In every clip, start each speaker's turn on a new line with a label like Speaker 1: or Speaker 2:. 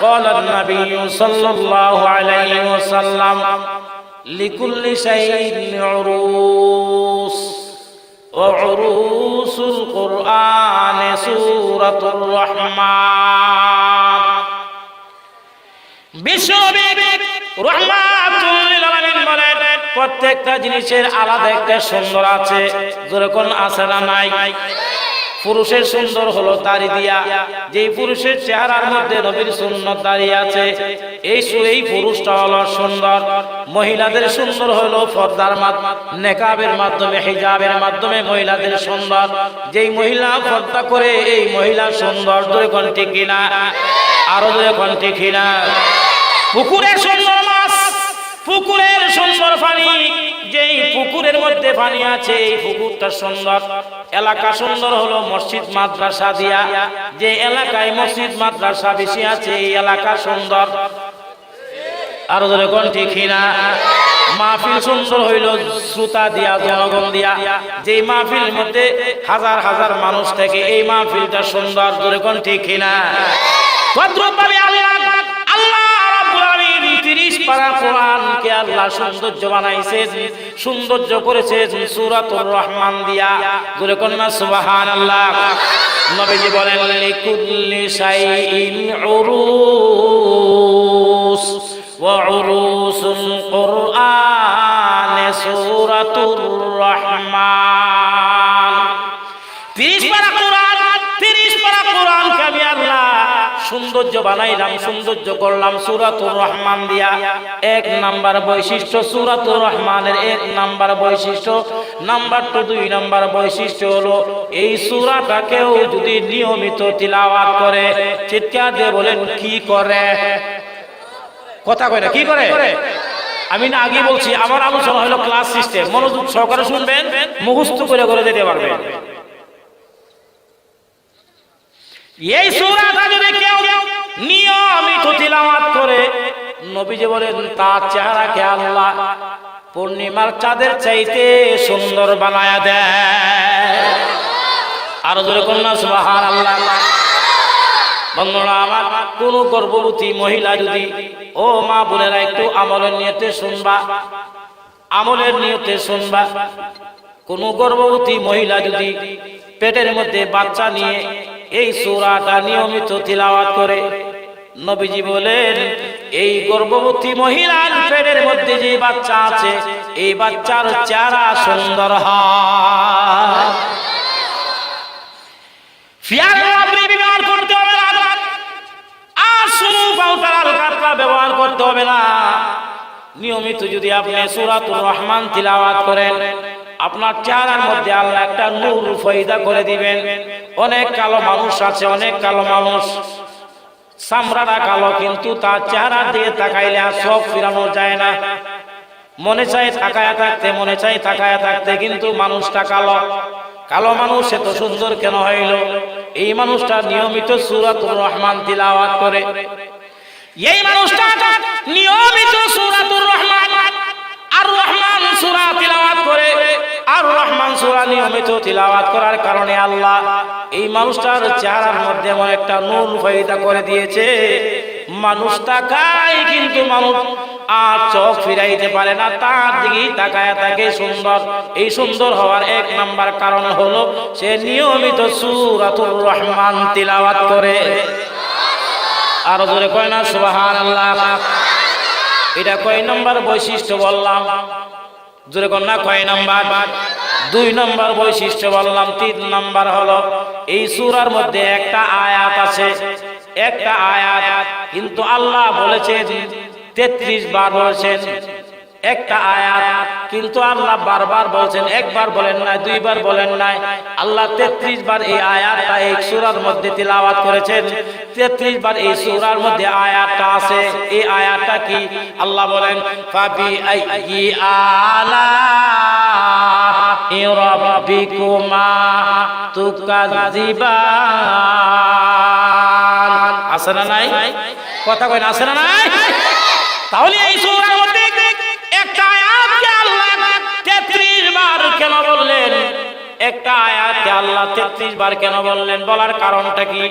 Speaker 1: قال النبي صلى الله عليه وسلم لكل شيء عروس وعروس القرآن سورة الرحمن বিশ্বনবী রাহমাতুল লিল আলামিন বলেন প্রত্যেকটা জিনিসের আলাদা একটা সুন্দর আছে। যেরকম আছে না নাই? পুরুষের সুন্দর হলো দাড়ি দিয়া, যেই পুরুষের চেহারার মধ্যে নবীর সুন্নাত দাঁড়িয়ে আছে এই পুরুষটা হলো সুন্দর। মহিলাদের সুন্দর হলো পর্দার মাধ্যমে, নেকাবের মাধ্যমে, হিজাবের মাধ্যমে মহিলাদের সুন্দর। যেই মহিলা পর্দা করে এই মহিলা সুন্দর। জোরে কোন ঠিক কিনা? আরো জোরে কোন ঠিক কিনা? পুকুরের সুন্দর মাছ, পুকুরের সুন্দর পানি, যেই পুকুরের মধ্যে পানি আছে এই পুকুরটা সুন্দর। এলাকা সুন্দর হলো মসজিদ মাদ্রাসা দিয়া, যে এলাকায় মসজিদ মাদ্রাসা বেশি আছে এই এলাকা সুন্দর। আরো ধরে কোন ঠিক না? মাহফিল সুন্দর হইল শ্রোতা দিয়া, জনগণ দিয়া, যে মাহফিলের মধ্যে হাজার হাজার মানুষ থেকে এই মাহফিলটা সুন্দর। ধরে কোন ঠিক না? ভদ্রভাবে আল্লাহ রাব্বুল আলামিন 30 পারা কোরআনকে আল্লাহ সৌন্দর্য বানাইছেন, সৌন্দর্য করেছেন সূরাতুর রহমান দিয়া। জোরে কোন না সুবহানাল্লাহ। নবীজি বলেন লিকুল্লি শাইইন উরুস ওয়া উরুসুল কুরআন সূরাতুর রহমান। 30 পারা কোরআন, 30 পারা কোরআনকে আমি আল্লাহ সৌন্দর্য বানাইলাম, সৌন্দর্য করলাম সূরাতুর রহমান দিয়া। এক নাম্বার বৈশিষ্ট্য সূরাতুর রহমানের, এক নাম্বার বৈশিষ্ট্য। নাম্বার 2 নাম্বার বৈশিষ্ট্য হলো এই সূরাটাকেও যদি নিয়মিত তিলাওয়াত করে, চিৎকার দিয়ে বলেন কি করে? কথা কয় না, কি করে? আমি না আগে বলছি আমার আলোচনা হলো ক্লাস সিস্টেম, মনোযোগ সহকারে শুনবেন, মুখস্থ করে করে যেতে পারবেন। এই সূরাটা যদি কেউ নিয়মিত তিলাওয়াত করে, নবীজি বলেন তার চেহারাকে আল্লাহ পূর্ণিমার চাঁদের চাইতে সুন্দর বানায়া দেয়। আরো জোরে কন্যা সুবহানাল্লাহ। বন্ধুরা আমার, কোন গর্ভবতী মহিলা যদি, ও মা বোনেরা একটু আমলের নিয়তে শুনবা, আমলের নিয়তে শুনবা। কোন গর্ভবতী মহিলা যদি পেটের মধ্যে বাচ্চা নিয়ে এই সূরাটা নিয়মিত তিলাওয়াত করে, নবীজি বলেন এই গর্ভবতী মহিলার পেটের মধ্যে যে বাচ্চা আছে এই বাচ্চার চেহারা সুন্দর হয়। ব্যবহার করতে হবে না, আর শুরু পাউডার কাতরা ব্যবহার করতে হবে না। নিয়মিত যদি আপনি সূরাতুর রহমান তিলাওয়াত করেন, আপনার চেহারার মধ্যে আল্লাহ একটা নূর পয়দা করে দিবেন। অনেক কালো মানুষ আছে, অনেক কালো মানুষ, চামড়াটা কালো, কিন্তু তার চেহারা দিয়ে তাকাইলে আর সব ফিরানো যায় না। মনে চাই তাকায়া থাকতে, মনে চাই তাকায়া থাকতে, কিন্তু মানুষটা কালো। কালো মানুষ এত সুন্দর কেন হইল? এই মানুষটা নিয়মিত সূরাতুর রহমান তিলাওয়াত করে। এই মানুষটা নিয়মিত সূরাতুর রহমান আর রহমান সূরা তিলাওয়াত করে। আর রহমান সূরা নিয়মিত তিলাওয়াত করার কারণে আল্লাহ এই মানুষটার চেহারার মধ্যে এমন একটা নূর পয়দা করে দিয়েছে, মানুষ তাকায় কিন্তু মানুষ আর চোখ ফিরাইতে পারে না, তার দিকেই তাকায় থাকে সুন্দর। এই সুন্দর হওয়ার এক নাম্বার কারণ হলো সে নিয়মিত সূরাতুর রহমান তিলাওয়াত করে। আর জোরে কয় না সুবহানাল্লাহ। এটা কয় নাম্বার বৈশিষ্ট্য বললাম? জোরে কয় না কয় নাম্বার? 2 নাম্বার বৈশিষ্ট্য বললাম। 3 নাম্বার হলো এই সূরার মধ্যে একটা আয়াত আছে, একটা আয়াত, কিন্তু আল্লাহ বলেছেন 33 বার বলেছেন একটা আয়াত, কিন্তু আল্লাহ বারবার বলছেন, একবার বলেন নাই, 2 বার বলেন নাই, আল্লাহ 33 বার এই আয়াতটা এই সূরার মধ্যে তিলাওয়াত করেছেন। 33 বার এই সূরার মধ্যে আয়াতটা আছে। এই আয়াতটা কি? আল্লাহ বলেন ফাবি আইয়ি আলাহি রাব্বিকুমা তুকাযিবান। আছে না নাই? কথা কয় না, আছে না নাই? তাহলে এই সূরার মধ্যে একটা আয়াতকে আল্লাহ 33 বার কেন বললেন? একটা আয়াতকে আল্লাহ 33 বার কেন বললেন? বলার কারণটা কি?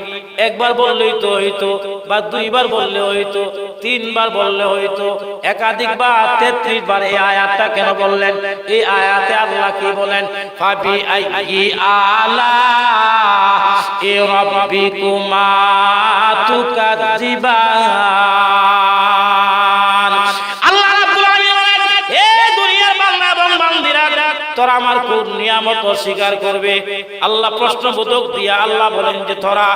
Speaker 1: একবার বললেই তো হইতো, বা দুইবার বললে হইতো, তিনবার বললে হইতো, একাধিকবার 33 বার এই আয়াতটা কেন বললেন? এই আয়াতে আল্লাহ কি বলেন? ফাবি আইয়ি আলা রাব্বিকুমা তুকাযিবান। আল্লাহ রাব্বুল আলামিন বলেন, হে দুনিয়ার বান্দা এবং বান্দীরা, তোরা আমার কোন নিয়ামত অস্বীকার করবে? আল্লাহ প্রশ্নবোধক দিয়া আল্লাহ বলেন যে তোরা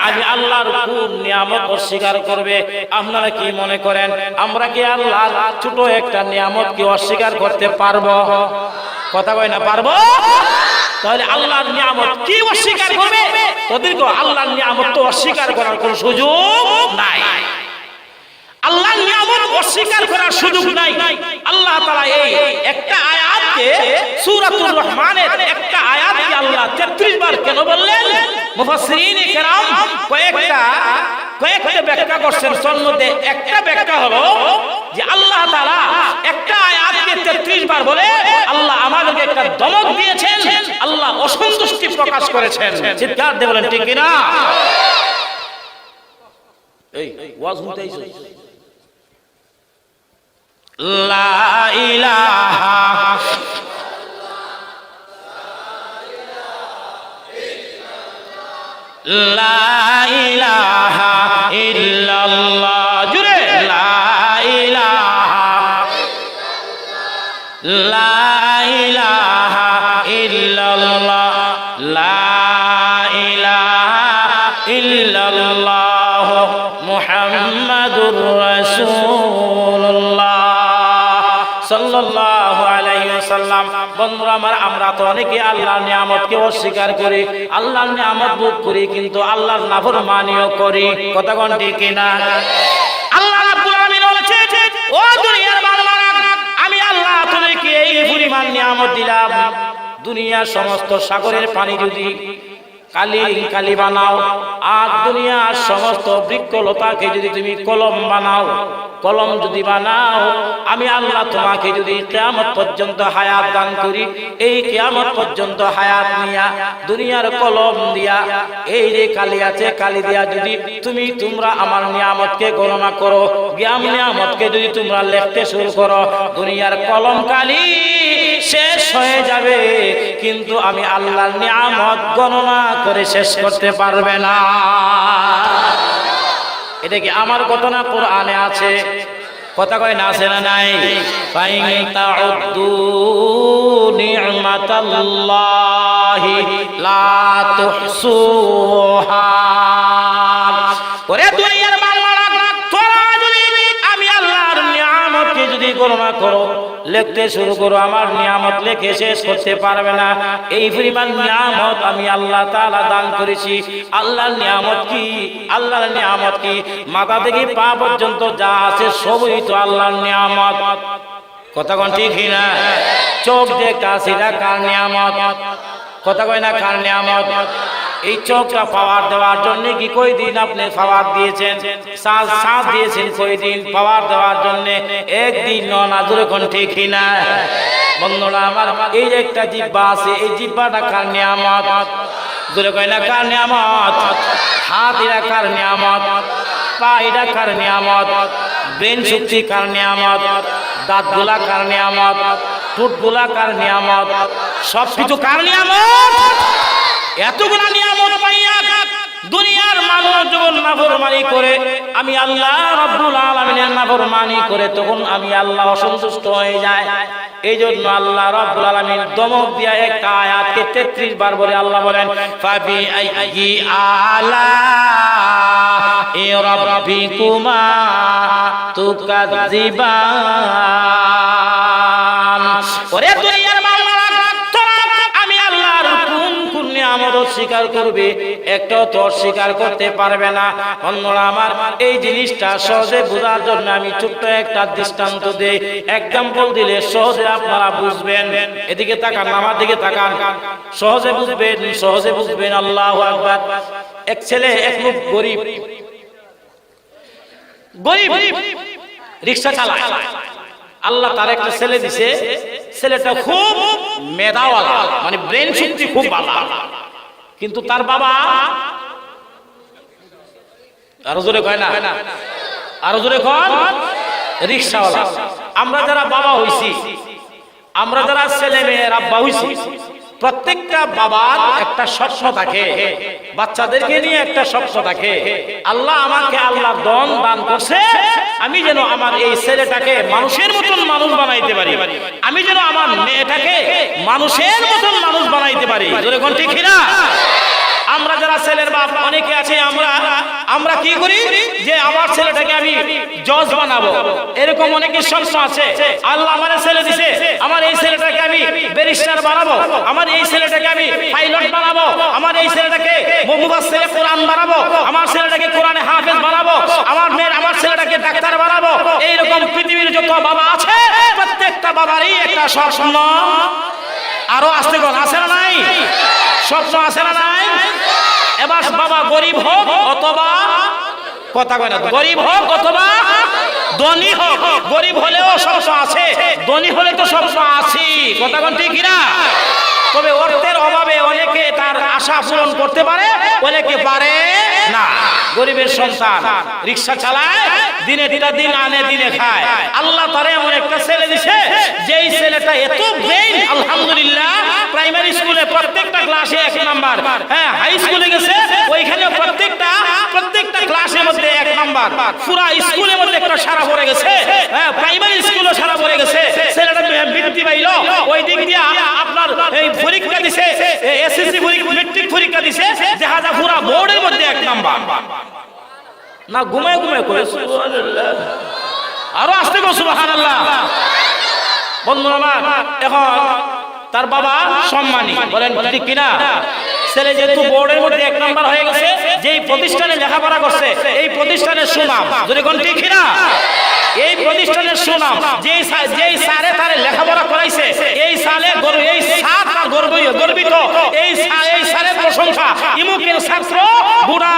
Speaker 1: আমি আল্লাহর কোন নিয়ামত অস্বীকার করবে? আপনারা কি মনে করেন আমরা কি আল্লাহর ছোট একটা নিয়ামত কি অস্বীকার করতে পারবো? কথা কয় না পারবো? তাহলে আল্লাহর নিয়ামত কি অস্বীকার করবে? তোদেরকে আল্লাহর নিয়ামত তো অস্বীকার করার কোনো সুযোগ নাই। আল্লাহর নিয়ামত অস্বীকার করার সুযোগ নাই। আল্লাহ তাআলা এই একটা আয়াতকে সূরাতুর রহমানের একটা আয়াতকে আল্লাহ 33 বার কেন বললেন? মুফাসসিরিনে কেরাম কয়েকটা ব্যাখ্যা করছেন। তার মধ্যে একটা ব্যাখ্যা হলো যে আল্লাহ তাআলা একটা আয়াতকে 33 বার বলে আল্লাহ আমাদেরকে একটা দমক দিয়েছেন, আল্লাহ অসন্তুষ্টি প্রকাশ করেছেন। চিৎকার দিয়ে বলেন ঠিক কি না? এই ওয়াজ শুনতে আইছো? লা ইলাহা লা ইলাহা ইল্লাল্লাহ, জুড়ে লা ইলাহা লা ইলাহা ইল্লাল্লাহ লা ইলাহা ইল্লাল্লাহ মুহাম্মাদুর রাসূলুল্লাহ সাল্লাল্লাহু আলাইহি ওয়াসাল্লাম। বন্ধুরা আমার, আমরা তো অনেকে আল্লাহর নিয়ামতকে অস্বীকার করি, আল্লাহর নিয়ামত ভোগ করি, কিন্তু আল্লাহর নাফরমানিও করি। কথা কোন ঠিক কিনা? আল্লাহ রাব্বুল আলামিন বলেছে, ও দুনিয়ার বান্দারা, আমি আল্লাহ তোমাকে এই পরিমাণ নিয়ামত দিলাম, দুনিয়ার সমস্ত সাগরের পানি যদি কালি বানাও, আর দুনিয়ার সমস্ত বৃক্ষলতাকে যদি তুমি কলম বানাও, কলম যদি বানাও, আমি আল্লাহ তোমাকে যদি কিয়ামত পর্যন্ত হায়াত দান করি, এই কিয়ামত পর্যন্ত হায়াত নিয়া দুনিয়ার কলম দিয়া এই যে কালি আছে, কালি দিয়া যদি তোমরা আমার নিয়ামতকে গণনা করো, জ্ঞান নিয়ামতকে যদি তোমরা লিখতে শুরু করো, দুনিয়ার কলম কালি শেষ হয়ে যাবে, কিন্তু আমি আল্লাহর নিয়ামত গণনা করে শেষ করতে পারবে না। এটা কি আমার কথা না? কোরআনে আছে। কথা কয় না? আছে না নাই? ফাইন তাউদ্দু নি'মাতাল্লাহি লা তুহসুহা। ওরে দুনিয়ার বান্দারা, তোমরা যদি আমি আল্লাহর নিয়ামতকে যদি গণনা করো, লিখতে শুরু করো, আমার নিয়ামত লিখে শেষ করতে পারবে না। এই পরিমাণ নিয়ামত আমি আল্লাহ তাআলা দান করেছি। আল্লাহর নিয়ামত কি? আল্লাহর নিয়ামত কি? মাথা থেকে পা পর্যন্ত যা আছে সবই তো আল্লাহর নিয়ামত। কথা কোন ঠিক না? চোখ দেখা সেটা কার নিয়ামত? কথা কয় না কার নিয়ামত? এই চোখটা পাওয়ার দেওয়ার জন্য কি কয়দিন আপনি পাওয়ার দিয়েছেন? শ্বাস দিয়েছেন কয়দিন পাওয়ার দেওয়ার জন্য? একদিন না, জোরে কোন ঠিক না? বন্ধুরা আমার, এই যে একটা জিহ্বা আছে, এই জিহ্বাটা কার নিয়ামত? জোরে কয় না কার নিয়ামত? হাত এরা কার নিয়ামত? পা এরা কার নিয়ামত? ব্রেন শক্তি কার নিয়ামত? দাঁতগুলা কার নিয়ামত? ঠোঁটগুলা কার নিয়ামত? সবকিছু কার নিয়ামত? এতগুলা নিয়ামত পাইয়া দুনিয়ার মানুষ যখন নাফরমানি করে, আমি আল্লাহ রাব্বুল আলামিনের নাফরমানি করে, তখন আমি আল্লাহ অসন্তুষ্ট হয়ে যায়। এই জন্য আল্লাহ রাব্বুল আলামিন দমক দিয়া একটা আয়াতকে 33 বার বলে আল্লাহ বলেন, ফাবি আইয়ি আলা রাব্বিকুমা তুকাযিবান। ওরে দুনিয়ার বান্দারা, তোরা আমি আল্লাহর কোন নিয়ামত অস্বীকার করবে? একটাও তো অস্বীকার করতে পারবে না। বন্ধুরা আমার, এই জিনিসটা সহজে বোঝার জন্য আমি ছোট্ট একটা দৃষ্টান্ত দেই, এক্সাম্পল দিলে সহজে আপনারা বুঝবেন। এদিকে তাকান, আমার দিকে তাকান, সহজে বুঝবেন। আল্লাহু আকবার। এক ছেলে, এক লোক গরিব রিকশা চালায়। আল্লাহ তার একটা ছেলে দিছে, ছেলেটা খুব মেধাওয়ালা, মানে ব্রেন শক্তি খুব ভালো, কিন্তু তার বাবা আরো জোরে কয় না, আরো জোরে কন, রিকশাওয়ালা। আমরা যারা বাবা হইছি, আমরা যারা ছেলে মেয়ের আব্বা হইছি, প্রত্যেকটা বাবার একটা স্বপ্ন থাকে, বাচ্চাদেরকে নিয়ে একটা স্বপ্ন থাকে। আল্লাহ আমাকে আল্লাহ দান করছে, আমি যেন আমার এই ছেলেটাকে মানুষের মতন মানুষ বানাইতে পারি, আমি যেন আমার মেয়েটাকে মানুষের মতন মানুষ বানাইতে পারি। যখন ঠিক না, আমরা যারা ছেলের বাপ অনেকে আছে, আমরা কি করি যে আমার ছেলেটাকে আমি জজ বানাবো, এরকম অনেকের স্বপ্ন আছে। আল্লাহ আমার ছেলে দিছে, আমার এই ছেলেটাকে আমি ব্যারিস্টার বানাবো, আমার এই ছেলেটাকে আমি পাইলট বানাবো, আমার এই ছেলেটাকে মুফাসসিরে কোরআন বানাবো, আমার ছেলেটাকে কোরআনে হাফেজ বানাবো, আমার ছেলেটাকে ডাক্তার বানাবো। এইরকম পৃথিবীর যত বাবা আছে, প্রত্যেকটা বাবারই একটা স্বপ্ন। আরো আসতে কোন আছে না নাই? স্বপ্ন আছে না নাই? এবার বাবা গরিব হোক অথবা কথা কয় না, গরিব হোক অথবা ধনী হোক, গরিব হলেও স্বপ্ন আছে, ধনী হলে তো স্বপ্ন আছে। কথা কোন ঠিক না? তবে অর্থের অভাবে অনেকে তার আশা পূরণ করতে পারে, অনেকে পারে না। গরিবের সন্তান রিকশা চালায়, দিনে দিন আনে দিনে খায়। আল্লাহ তারে এমন একটা ছেলে দিছে, যেই ছেলেটা এত ব্রেইন, আলহামদুলিল্লাহ। প্রাইমারি স্কুলে প্রত্যেকটা ক্লাসে 1 নাম্বার, হ্যাঁ হাই স্কুলে গেছে, ওইখানে প্রত্যেকটা ক্লাসের মধ্যে 1 নাম্বার, পুরা স্কুলের মধ্যে একটা সারা পড়ে গেছে, হ্যাঁ প্রাইমারি স্কুলও সারা পড়ে গেছে। ছেলেটা বৃত্তি পাইল, ওই দিক দিয়ে আপনার এই পরীক্ষা দিছে, এসএসসি পরীক্ষা, মেট্রিক পরীক্ষা দিছে, দেখা যায় পুরা বোর্ডের মধ্যে 1 নাম্বার। না ঘুমায় কই সুবহানাল্লাহ, আরো আসতে কো সুবহানাল্লাহ। বন্ধুরা আমার, এখন তার বাবা সম্মানী, বলেন ঠিক কিনা? ছেলে যেহেতু বোর্ডের মধ্যে 1 নাম্বার হয়ে গেছে, যেই প্রতিষ্ঠানে লেখাপড়া করছে, এই প্রতিষ্ঠানের সুনাম, যদি কোন ঠিক কিনা? এই প্রতিষ্ঠানের সুনাম, যেই স্যারে তারে লেখাপড়া করাইছে, এই সালে এই স্যার তার গর্বিত, এই স্যারের প্রশংসা, ইমুকের ছাত্র পুরা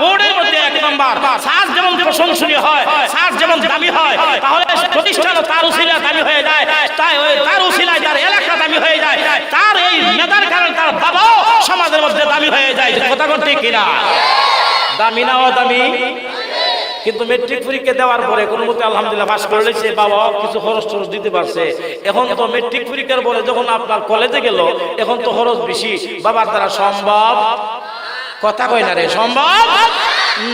Speaker 1: বোর্ডের মধ্যে 1 নাম্বার। স্যার যেমন প্রশংসনীয় হয়, স্যার যেমন দামি হয়, তাহলে প্রতিষ্ঠানও তার উসিলায় দামি হয়ে যায়, তাই তার উসিলায় তার এলাকা দামি হয়ে যায়, তার এই মেধার কারণে তার বাবাও সমাজের মধ্যে দামি হয়ে যায়। কথা কোন ঠিক কিনা? দামি না দামি, কিন্তু মেট্রিক পরীক্ষা দেওয়ার পরে কোনো মতে আলহামদুলিল্লাহ পাস করে নিয়েছে, বাবা কিছু খরচ দিতে পারছে। এখন তো মেট্রিক পরীক্ষার পরে যখন আপনার কলেজে গেল, এখন তো খরচ বেশি, বাবার দ্বারা সম্ভব, কথা কয় না রে, সম্ভব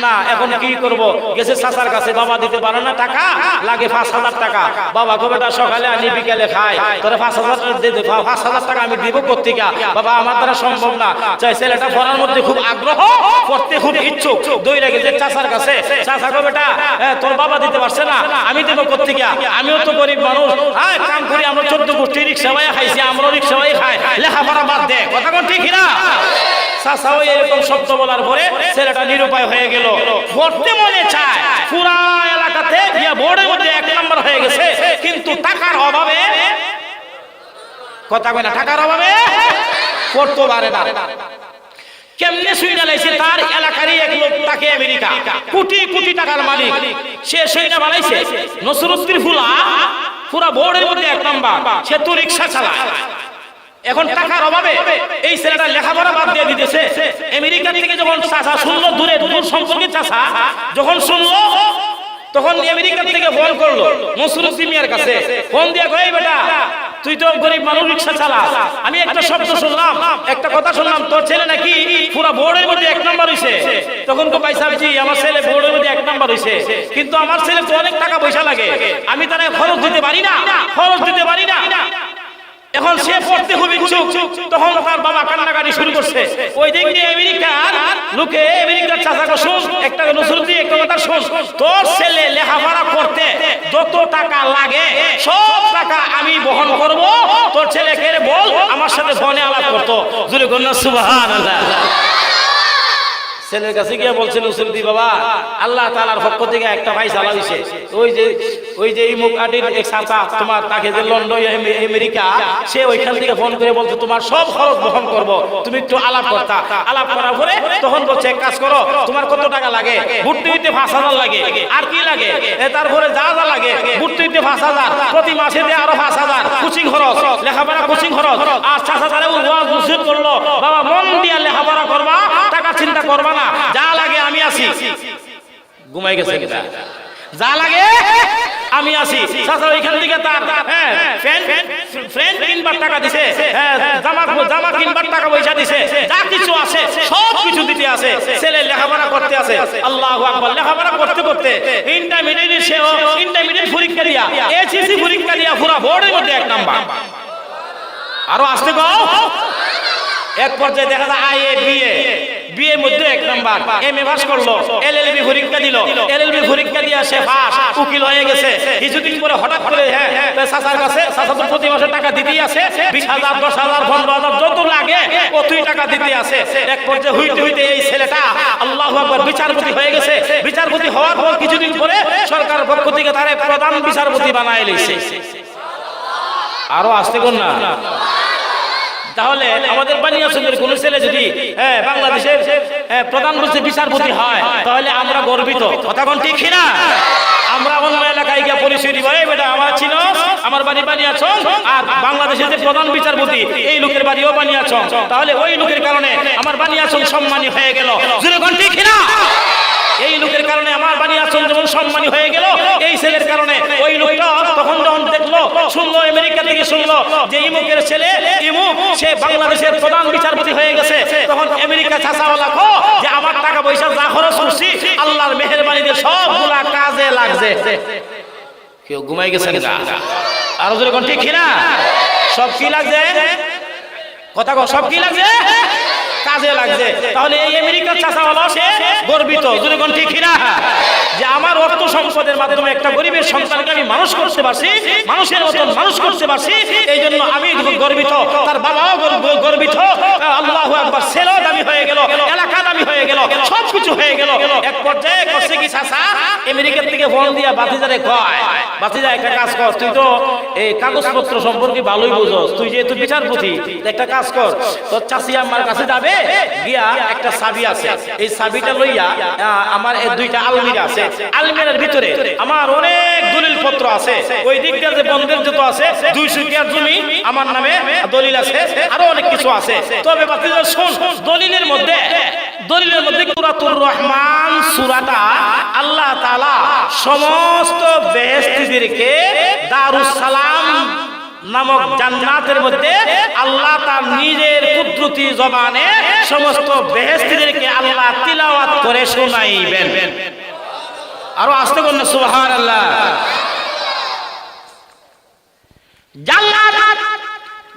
Speaker 1: না। এখন কি করব? গেছে চাচার কাছে, বাবা দিতে পারে না, টাকা লাগে 5000 টাকা। বাবা কবে তা সকালে আনি বিকেলে খায়, তোরে 5000 দিয়ে দে, 5000 টাকা আমি দিব কোত্থেকে? বাবা আমার দ্বারা সম্ভব না। চাই ছেলেটা পড়ার মধ্যে খুব আগ্রহ, পড়তে খুব ইচ্ছুক, দৌড়ে গেছে চাচার কাছে। চাচা কবে টা তোর বাবা দিতে পারছে না, আমি দেবো কোত্থেকে? আমিও তো গরিব মানুষ, হ্যাঁ কাম করি, আমরা 14 গোষ্ঠী রিক্সা ভাই খাইছি, আমরা রিক্সা ভাই খাই, লেখাপড়া বাদ দে। কথা কোন ঠিক না? চাচাও এরকম শব্দ বলার পরে ছেলেটা নিরুপায় হয়ে গেল। পড়তে মনে চায়, পুরা এলাকাতে বোর্ডের মধ্যে 1 নাম্বার হয়ে গেছে, কিন্তু টাকার অভাবে, কথা কয় না, টাকার অভাবে পড়তে পারে না। কেমনে সুইনা লাইছে? তার এলাকারই এক লোক, তাকে আমেরিকা, কোটি কোটি টাকার মালিক, সে সুইনা বানাইছে। নসরুদ্দিন ফুলা পুরা বোর্ডের মধ্যে 1 নাম্বার, সে তো রিক্সা চালায়। এখন টাকার অভাবে এই ছেলেটা লেখাপড়া বাদ দিয়ে দিতেছে। আমেরিকা থেকে যখন চাচা শুনলো, দূর সম্পর্কে চাচা যখন শুনলো, তখন আমেরিকা থেকে ফোন করলো নসরুদ্দিন মিয়ার কাছে, ফোন দিয়ে কই বেটা, তুই তো গরিব মানুষ, রিক্সা চালাস, আমি একটা শব্দ শুনলাম, একটা কথা শুনলাম, তোর ছেলে নাকি পুরো বোর্ডের মধ্যে 1 নাম্বার হইছে। তখন তো ভাই সাহেব জি, আমার ছেলে বোর্ডের মধ্যে 1 নাম্বার হইছে, কিন্তু আমার ছেলে তো অনেক টাকা পয়সা লাগে, আমি তারা খরচ দিতে পারি না। এখন সে পড়তে খুব ইচ্ছুক, তখন তার বাবা কান্নাকাটি শুরু করছে। ওই দিক দিয়ে আমেরিকার লোকে, আমেরিকার চাচাকে শুন, একটা নসরুদ্দিন একটা কথা শুন, তোর ছেলে লেখাপড়া করতে যত টাকা লাগে সব টাকা আমি বহন করব, তোর ছেলেকে বল আমার সাথে ফোনে আলাপ করতো। জোরে বলুন সুবহানাল্লাহ। ছেলের কাছে গিয়ে বলছিল সুলতি বাবা আল্লাহ তাআলার পক্ষ থেকে একটা ফায়সালা হইছে, ওই যে এই মুকাটির এক সাথা তোমার তাকে যে লন্ডন আমেরিকা, সে ওইখান থেকে ফোন করে বলছে তোমার সব খরচ বহন করব, তুমি একটু আলাপ করতা। আলাপ করার পরে তখন বলছে এক কাজ করো, তোমার কত টাকা লাগে? ভর্তি হইতে 5,000 লাগে। আর কি লাগে? তারপরে যা যা লাগে, ভর্তি হইতে 5,000, প্রতি মাসে দিয়ে আরো 5,000, কোচিং খরচ, লেখাপড়া কোচিং খরচ। আর চাচা তারে ওয়াজ নসিহত করলো, বাবা মন দিয়া লেখাপড়া করবা, টাকা চিন্তা করবা না, যা লাগে আমি আছি। ঘুমাই গেছে কিনা? যা লাগে আমি আছি। চাচা ওইখান থেকে তার ফ্রেন্ড কিনবার টাকা দিছে, জামা কিনবার টাকা পয়সা দিছে, যা কিছু আছে সব কিছু দিতে আছে। ছেলে লেখাপড়া করতে আছে। আল্লাহু আকবার। লেখাপড়া করতে করতে ইন্টারমিডিয়েট পরীক্ষা দিয়া, এসএসসি পরীক্ষা দিয়া পুরা বোর্ডের মধ্যে 1 নাম্বার। আরো আসতে গাও। এক পর্যায়ে দেখা যায় আইএ বিএ মধ্যে 1 নাম্বার, এমএ পাস করলো, এলএলবি পরীক্ষা দিল, এলএলবি পরীক্ষা দিয়ে সে পাস, উকিল হয়ে গেছে। কিছুদিন পরে হঠাৎ করে চাচার কাছে, চাচা তো প্রতি মাসে টাকা দিতেই আছে, 20,000, 10,000, 15,000 যত লাগে অতই টাকা দিতে আছে। এক পর্যায়ে হইতে হইতে এই ছেলেটা আল্লাহু আকবার বিচারপতি হয়ে গেছে। বিচারপতি হওয়ার পর কিছুদিন পরে সরকারের পক্ষ থেকে তারে প্রধান বিচারপতি বানায় লইছে। আরো আসতে কোন না? তাহলে আমাদের বানিয়াচঙ্গের কোন ছেলে যদি বাংলাদেশের প্রধান বিচারপতি হয়, তাহলে আমরা গর্বিত। কথা কোন ঠিক না? আমরা অন্য এলাকায় গিয়ে পরিচয় দিব, এই বেটা আমার ছিল, আমার বাড়ি বানিয়াচং, আর বাংলাদেশের যে প্রধান বিচারপতি এই লোকের বাড়িও বানিয়াচং, তাহলে ওই লোকের কারণে আমার বানিয়াচং সম্মানী হয়ে গেল। জোরে কোন ঠিক না? এই লোকের কারণে আমার বানিয়াচং যেমন সম্মানী হয়ে গেল, এই ছেলের কারণে ওই লোকটা তখন যখন দেখলো, শুনলো, আমেরিকা থেকে শুনলো যে ইমুকের ছেলে ইমুক সে বাংলাদেশের প্রধান বিচারপতি হয়ে গেছে, তখন আমেরিকা চাচাওয়ালা কো যে আমার টাকা পয়সা যা খরচ করছি আল্লাহর মেহেরবানিতে সবগুলা কাজে লাগছে। কেউ ঘুমাই গেছে না? আরো জোরে কোন ঠিক না? সব কি লাগছে? কথা কও, সব কি লাগছে? কাজে লাগছে। তাহলে এই আমেরিকার চাচাওয়ালা সে গর্বিত। জোরে কোন ঠিক না? যে আমার অর্থ সম্পদের মাধ্যমে একটা গরিবের সন্তানকে আমি মানুষ করতে পারছি, মানুষের মতন মানুষ করতে পারছি, এই জন্য আমি গর্বিত, তার বাবাও গর্বিত। আল্লাহু আকবার। ছেলেও দামি হয়ে গেল, এলাকা দামি হয়ে গেল, সবকিছু হয়ে গেল। এক পর্যায়ে করছে কি চাচা আমেরিকার থেকে ফোন দিয়া বাতিজারে কয়, বাতিজা একটা কাজ কর, তুই তো এই কাগজপত্র সম্পর্কে ভালোই বুঝোস, তুই যেহেতু বিচারপতি, একটা কাজ কর, তোর চাচি আমার কাছে যাবে, গিয়া একটা চাবি আছে, এই চাবিটা লইয়া আমার 2টা আলমিরা আছে, আলমিরার ভিতরে আমার অনেক দলিল পত্র আছে, ওই দিকটা যে বন্ধের যত আছে 200 বিঘা জমি আমার নামে দলিল আছে, আরো অনেক কিছু আছে। তবে বাতিজা শুন, দলিলের মধ্যে সূরাতুর রহমান সূরাটা আল্লাহ তাআলা সমস্ত বেহেশতীদেরকে দারুস সালাম নামক জান্নাতের মধ্যে আল্লাহ তার নিজের কুদরতি জবানে সমস্ত বেহেশতীদেরকে আল্লাহ তিলাওয়াত করে শোনাইবেন। আরো আসতে বলুন সুবহানাল্লাহ। জান্নাত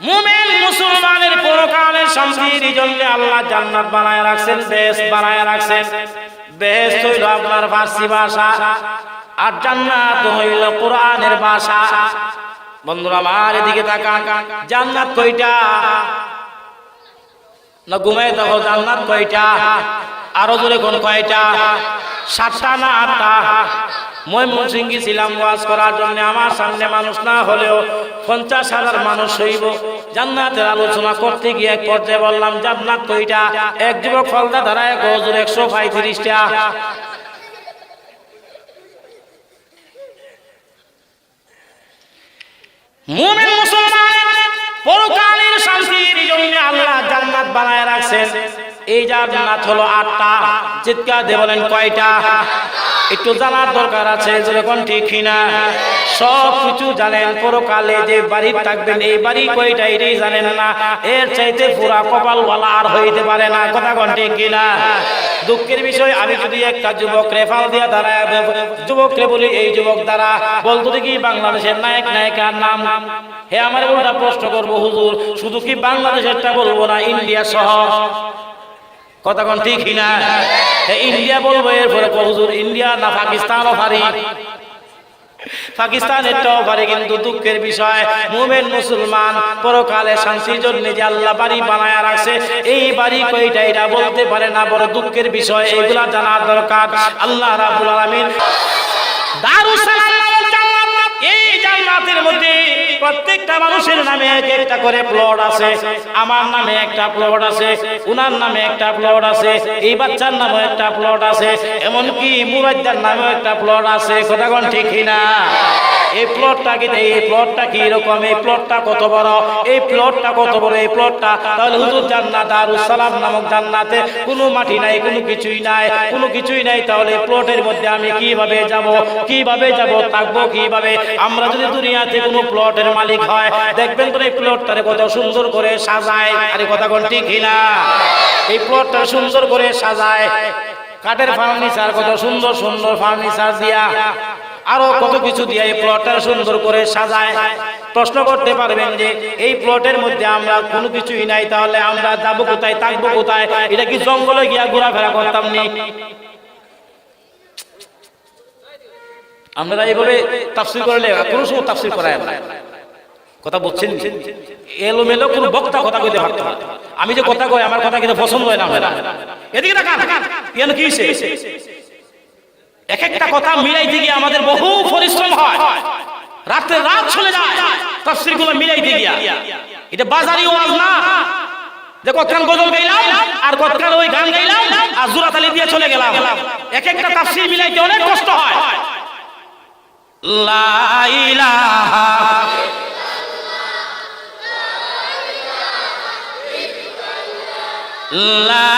Speaker 1: মুমিন মুসলমানের পরকালের শান্তির জন্য আল্লাহ জান্নাত বানায় রাখছেন, বেহেশত বানায় রাখছেন। বেহেশত হইল আপনার ফার্সি ভাষা, আর জান্নাত হইল কোরআনের ভাষা। বন্ধুরা আমার এদিকে তাকান, জান্নাত কয়টা? না ঘুমায় দেখো, জান্নাত কয়টা? আরো জোরে কোন কয়টা? 7টা না 8টা? ময়মনসিংহে ছিলাম ওয়াজ করার জন্য, আমার সামনে মানুষ না হলেও 50,000 মানুষ হইব। জান্নাতের আলোচনা করতে গিয়ে এক পর্যায়ে বললাম জান্নাত কয়টা? এক যুবক ফলদা দাঁড়ায় হুজুর 135টা। মুমিন মুসলমানের পরকালের শান্তির জন্য আল্লাহ জান্নাত বানায় রাখছেন। এই জান্নাত হলো 8টা। চিৎকার দিয়ে বলেন কয়টা? একটু জানার দরকার আছে, যেরকম ঠিক কিনা? সব কিছু জানেন, পরকালে যে বাড়ি থাকবেন এই বাড়ি কয়টা এটাই জানেন না। এর চাইতে পুরা কপালওয়ালা আর হইতে পারে না। কথা কোন ঠিক কিনা? দুঃখের বিষয়, আমি যদি একটা যুবক রেফাল দিয়া দাঁড়ায় যুবকরে বলি এই যুবক দ্বারা বলতো দেখি বাংলাদেশের নায়ক নায়িকার নাম, হে আমার উল্টা প্রশ্ন করবো হুজুর শুধু কি বাংলাদেশেরটা বলবো না ইন্ডিয়া সহ? কথা কোন ঠিক না? ইন্ডিয়া বলবো, এরপরে হুজুর ইন্ডিয়া না পাকিস্তানও পারি? পাকিস্তানেরটাও পারে, কিন্তু দুঃখের বিষয় মুমিন মুসলমান পরকালে শান্তির জন্য যে আল্লাহ বাড়ি বানায়া রাখছে, এই বাড়ি কয়টা এটা বলতে পারে না। বড় দুঃখের বিষয়, এগুলা জানার দরকার। আল্লাহ রাব্বুল আলামিন দারুস সালাম নামক জান্নাত, এই জান্নাতের মধ্যে প্রত্যেকটা মানুষের নামে এক একটা করে প্লট আছে। আমার নামে একটা প্লট আছে, উনার নামে একটা প্লট আছে, এই বাচ্চার নামে একটা প্লট আছে, এমনকি মুরাজ্জার নামে একটা প্লট আছে। কথা কোন ঠিক কিনা? এই প্লটটা কি, এই প্লটটা কি রকম, এই প্লটটা কত বড়, এই প্লটটা কত বড়, এই প্লটটা তাহলে হুজুর জান্নাত দারুস সালাম নামক জান্নাতে কোনো মাটি নাই, কোনো কিছুই নাই, কোনো কিছুই নাই। তাহলে প্লটের মধ্যে আমি কিভাবে যাব, কিভাবে যাব, থাকবো কিভাবে? আমরা যদি দুনিয়াতে কোনো প্লটের মালিক হয়, দেখবেন তো এই প্লটটারে কত সুন্দর করে সাজায়। আরে কথা কোন ঠিক কিনা? এই প্লটটা সুন্দর করে সাজায়, কাঠের ফার্নিচার, কত সুন্দর সুন্দর ফার্নিচার দিয়া, আরো কত কিছু দিয়ে এই প্লটটা সুন্দর করে সাজায়। প্রশ্ন করতে পারবেন যে এই প্লটের মধ্যে আমরা কোনো কিছুই নাই, তাহলে আমরা যাবো কোথায়, থাকবো কোথায়? এটা কি জঙ্গলে গিয়া ঘোরাফেরা করতাম নি? আমরা এইভাবে তাফসীর করলে কোনো সময় তাফসীর করায় না। কথা বলছেন, এলোমেলো কোন বক্তা কথা কইতে পারতো না। আমি যে কথা কই, আমার কথা কিন্তু পছন্দ হয় না। আমরা এদিকে তাকান, কেন কি হইছে? এক একটা কথা মিলাইতে গিয়ে আমাদের বহু পরিশ্রম হয়, রাতে রাত চলে যায় তাফসীরগুলো মিলাইতে গিয়া। এটা বাজারি ওয়াজ না যে কতক্ষণ গজল গাইলাম আর কতক্ষণ ওই গান গাইলাম আর জোড়া তালি দিয়ে চলে গেলাম। এক একটা তাফসীর মিলাইতে অনেক কষ্ট হয়। লা ইলাহা লা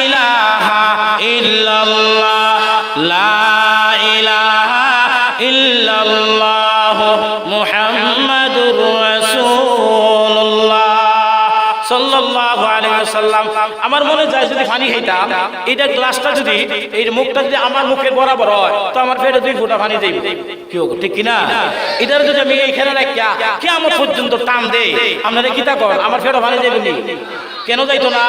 Speaker 1: ইলাহা ইল্লাল্লাহ, লা ইলাহা ইল্লাল্লাহ মুহাম্মাদুর রাসূলুল্লাহ সাল্লাল্লাহু আলাইহি ওয়াসাল্লাম। আমার মনে যায় যদি পানি খাইতাম, এটা গ্লাসটা যদি এই মুখটা যদি আমার মুখের বরাবর হয়, তো আমার পেটে 2 ফোঁটা পানি যাইবে। কি ঠিক কিনা? এটার যদি আমি এইখানে রাখিয়া কিয়ামত পর্যন্ত টান দেই, আপনারা কি তা করেন? আমার পেটে পানি যাইবে নি? কেন যাইতো না?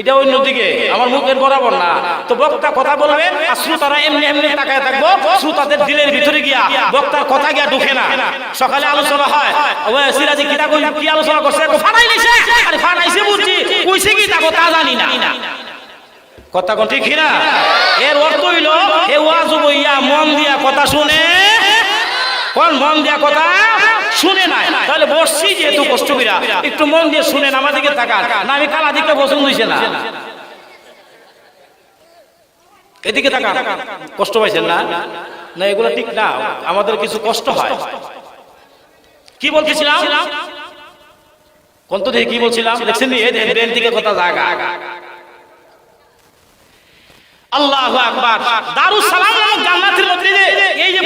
Speaker 1: এটা অন্যদিকে, আমার মুখের বরাবর না। তো বক্তা কথা বলবে আর শ্রোতারা এমনি এমনি তাকায় থাকবো, শ্রোতাদের দিলের ভিতরে গিয়া বক্তার কথা গিয়া ঢুকে না। সকালে আলোচনা হয়, ওই সিরাজি কি তাকো কি আলোচনা করছে, ফাটাই নিছে, আরে ফাটাইছে বুঝছি, কইছে কি তাকো তা জানি না। কথা কোন ঠিক না? এর অর্থ হইল এ ওয়াজ বইয়া মন দিয়া কথা শুনে, কোন মন দিয়া কথা শুনে নাই, তাহলে বসছি যেহেতু কষ্ট কইরা একটু মন দিয়ে শুনেন, আমার দিকে তাকান না। আমি কালা দিকটা পছন্দ হইছে না, এদিকে তাকান। কষ্ট পাইছেন না? না এগুলো ঠিক না, আমাদের কিছু কষ্ট হয়। কি বলতেছিলাম কোন তো দেখি, কি বলছিলাম দেখছেন? এই ব্রেন থেকে কথা জায়গা। আল্লাহু আকবার। দারুস সালাম নামক জান্নাতের মধ্যে এই যে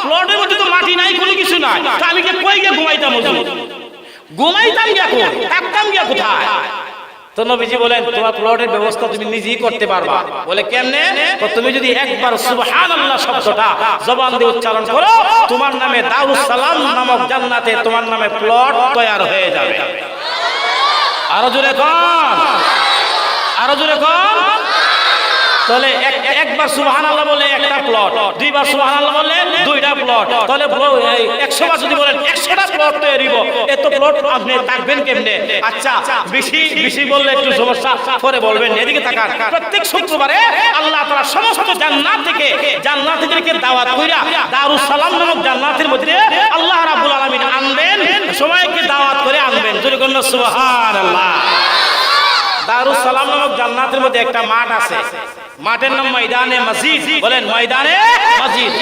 Speaker 1: প্লটের মধ্যে তো মাটি নাই, কোনো কিছু নাই, তো আমি কি কই গিয়ে ঘুমাইতাম? ঘুমাইতাম গিয়া কই, থাকতাম গিয়া কোথায়? তো নবীজি বলেন তোমার প্লটের ব্যবস্থা তুমি নিজেই করতে পারবা। বলে কেমনে? তুমি যদি একবার সুবহানাল্লাহ শব্দটা জবান দিয়ে উচ্চারণ করো, তোমার নামে দারুস সালাম নামক জান্নাতে তোমার নামে প্লট তৈরি হয়ে যাবে। আরো জোরে কোন, আরো জোরে কোন। তাহলে একবার সুবহানাল্লাহ বলে একটা প্লট, 2 বার সুবহানাল্লাহ বললে 2টা প্লট, তাহলে 100 বার যদি বলেন 100টা প্লট তৈরি হইব। এত প্লট আপনি থাকবেন কেমনে? আচ্ছা বেশি বেশি বললে একটু সমস্যা, পরে বলবেন। এদিকে তাকান, প্রত্যেক শুক্রবারে আল্লাহ তাআলা সমস্ত জান্নাত থেকে দাওয়াত কইরা দারুস সালাম নামক জান্নাতের মধ্যে আল্লাহ রাব্বুল আলামিন আনবেন, সবাইকে দাওয়াত করে আনবেন। জোরে বলুন সুবহানাল্লাহ। দারুস সালাম নামক জান্নাতের মধ্যে একটা মাঠ আছে, মাঠের নাম ময়দানে মসজিদ। বলেন ময়দানে মসজিদ।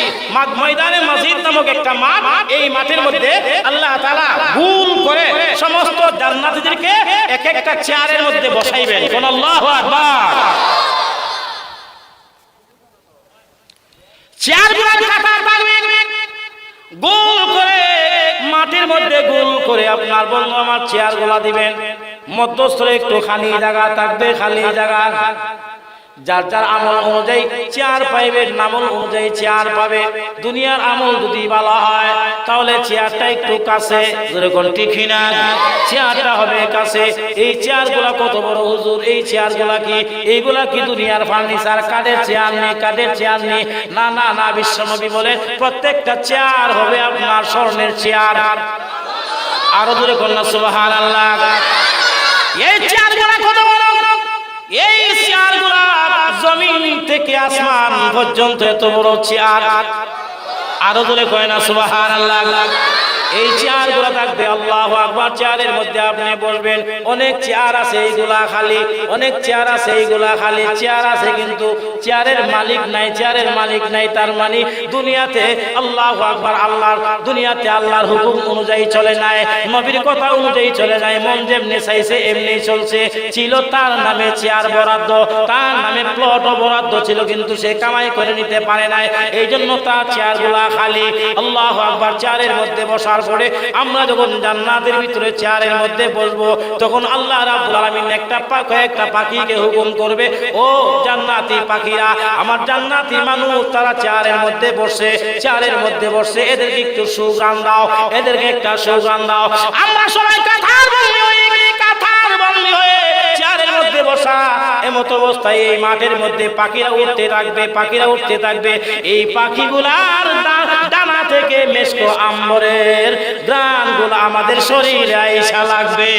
Speaker 1: ময়দানে মসজিদ নামক একটা মাঠ, এই মাঠের মধ্যে আল্লাহ তাআলা গোল করে সমস্ত জান্নাতীদেরকে এক একটা চেয়ারের মধ্যে বসাইবেন। কোন আল্লাহু আকবার। চেয়ারগুলো কাতার থাকবে, গোল করে মাটির মধ্যে গোল করে আপনার বন্ধু আমার চেয়ারগুলো দিবেন। মধ্যস্থলে একটু খালি জায়গা থাকবে, খালি জায়গা। যার যার আমল অনুযায়ী চেয়ার পাইবে, আমল অনুযায়ী চেয়ার পাবে। দুনিয়ার আমল যদি ভালো হয় তাহলে চেয়ারটা একটু কাছে, যেরকম ঠিক না, চেয়ারটা হবে কাছে। এই চেয়ারগুলা কত বড় হুজুর, এই চেয়ারগুলা কি, এইগুলা কি দুনিয়ার ফার্নিচার? কাঠের চেয়ার নেই, কাঠের চেয়ার নেই, না না না। বিশ্বনবী বলে প্রত্যেকটা চেয়ার হবে আপনার স্বর্ণের চেয়ার। আরো দূরে কন্যা সুবহানাল্লাহ। এই চেয়ারগুলা কত বড়, এই চেয়ারগুলা জমিন থেকে আসমান পর্যন্ত এত বড় চেয়ার। আরো দূরে কয় না সুবহানাল্লাহ। এই চেয়ারগুলো থাকবে, আল্লাহু আকবার। চেয়ারের মধ্যে আপনি বসবেন, অনেক চেয়ার আছে এইগুলা খালি, অনেক চেয়ার আছে এইগুলা খালি। চেয়ার আছে কিন্তু চেয়ারের মালিক নাই, চেয়ারের মালিক নাই। তার মানে দুনিয়াতে আল্লাহু আকবার, আল্লাহর দুনিয়াতে আল্লাহর হুকুম অনুযায়ী চলে নাই, নবীর কথা অনুযায়ী চলে নাই। মন যেমনি চাইছে এমনি চলছে। ছিল তার নামে চেয়ার বরাদ্দ, তার নামে প্লটও বরাদ্দ ছিল, কিন্তু সে কামাই করে নিতে পারে নাই, এই জন্য তার চেয়ারগুলা খালি। আল্লাহু আকবার। চেয়ারের মধ্যে বসার পরে আমরা যখন জান্নাতের ভিতরে চেয়ারের মধ্যে বসবো, তখন আল্লাহ রাব্বুল আলামিন কয়েকটা পাখিকে হুকুম করবে, ও জান্নাতি পাখিরা, আমার জান্নাতি মানুষ তারা চেয়ারের মধ্যে বসে, চেয়ারের মধ্যে বসে, এদেরকে একটু সুঘ্রাণ দাও, এদেরকে একটা সুঘ্রাণ দাও। আমরা সবাই কাঁথার বন্দী হয়ে চেয়ারের মধ্যে বসা। এমত অবস্থায় এই মাঠের মধ্যে পাখিরা উঠতে থাকবে, পাখিরা উঠতে থাকবে। এই পাখিগুলার ডানা থেকে মেশকো আম্বরের ঘ্রাণগুলো আমাদের শরীরে আইসা লাগবে।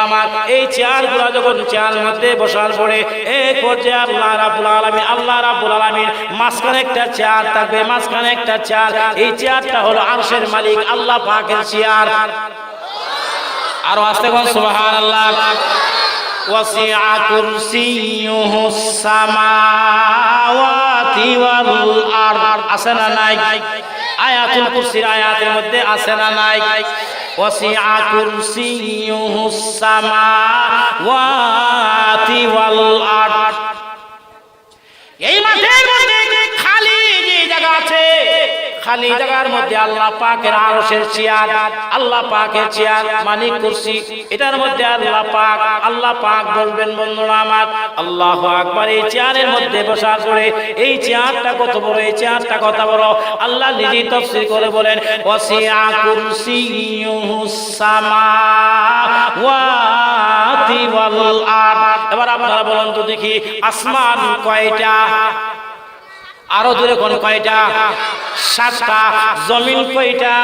Speaker 1: আমার এই চেয়ারগুলা যখন চেয়ারের মধ্যে বসার পরে এক পর্যায়ে আল্লাহ রাব্বুল আলামিন মাঝখানে একটা চেয়ার থাকবে, মাঝখানে একটা চেয়ার। এই চেয়ারটা হলো আরশের মালিক আল্লাহ পাকের চেয়ার। আরো আস্তে কোন সুবহানাল্লাহ। ওয়াসিআ কুরসিয়ুহুস সামাওয়াতি ওয়াল আরদ। আছে না নাই? আয়াতুল কুরসির আয়াতের মধ্যে আছে না নাই? ওয়াসিআ কুরসিয়ুহুস সামাওয়াতি ওয়াল আরদ। এই মাঠের মধ্যে খালি যে জায়গা আছে, খালি জায়গার মধ্যে আল্লাহ পাকের আরশের চেয়ার, আল্লাহ পাকের চেয়ার মানে কুরসি। এটার মধ্যে আল্লাহ পাক বলবেন, বন্ধুরা আমার, আল্লাহু আকবার। এই চেয়ারের মধ্যে বসার পরে এই চেয়ারটা কত বড়, এই চেয়ারটা কত বড়, আল্লাহ নিজেই তাফসীর করে বলেন, ওয়াসিআ কুরসিয়ুহুস সামাওয়াতি ওয়াল আরদ। এবার আপনারা বলেন তো দেখি, আসমান কয়টা? আরো জোরে কোন কয়টা? 7টা। জমিন কয়টা?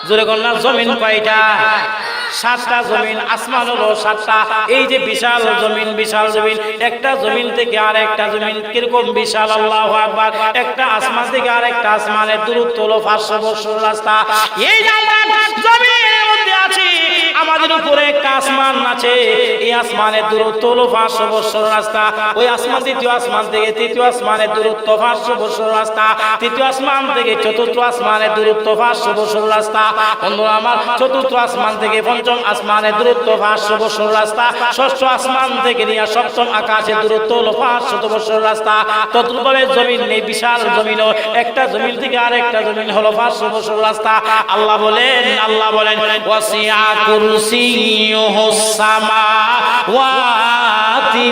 Speaker 1: জোরে কোন না, জমিন কয়টা? 7টা জমিন। আসমান হলো 7টা। এই যে বিশাল জমিন, বিশাল জমিন, একটা জমিন থেকে আর একটা জমিন কিরকম বিশাল, আল্লাহু আকবার। একটা আসমান থেকে আর একটা আসমানের দূরত্ব হলো 500 বছর রাস্তা। এই যে আমরা জমিনের মধ্যে আছি, আমাদের উপরে একটা আসমান আছে, এই আসমানের দূরত্ব হলো 500 বছর রাস্তা। ওই আসমান, দ্বিতীয় আসমান থেকে তৃতীয় আসমানের দূরত্ব 500 বছর রাস্তা। তৃতীয় আসমান থেকে চতুর্থ আসমানের দূরত্ব 500 বছর রাস্তা। বন্ধুরা আমার, চতুর্থ আসমান থেকে পঞ্চম আসমানের দূরত্ব 500 বছর রাস্তা। ষষ্ঠ আসমান থেকে নিয়ে সপ্তম আকাশের দূরত্ব হলো 500 বছর রাস্তা। তদ্রুপভাবে জমিন নেই, বিশাল জমিন, একটা জমিন থেকে আর একটা জমিন হলো 500 বছর রাস্তা। আল্লাহ বলেন, ওয়াসিআ কুরসিয়ুহুস সামাওয়াতি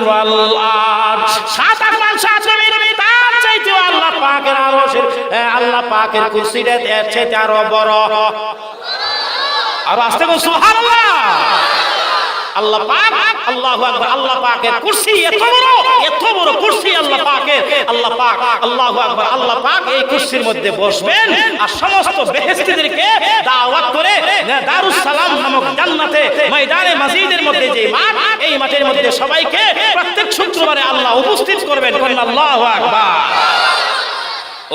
Speaker 1: ওয়াল আরদ। 7 আসমান 7 জমিন, তার চাইতে আল্লাহ পাকের আরশের, আল্লাহ পাকের কুরসিটা এর চাইতে আরো বড়। আর আস্তে করে সুবহানাল্লাহ। আল্লাহ পাক, আল্লাহু আকবার। আল্লাহ পাকের কুরসি এত বড় কুরসি আল্লাহ পাকের। আল্লাহ পাক, আল্লাহু আকবার। আল্লাহ পাক এই কুরসির মধ্যে বসবেন আর সমস্ত বেহেশতীদেরকে দাওয়াত করে দারুস সালাম নামক জান্নাতে ময়দানে মসজিদের মধ্যে যে মাঠ, এই মাঠের মধ্যে সবাইকে প্রত্যেক শুক্রবারে আল্লাহ উপস্থিত করবেন। আল্লাহু আকবার।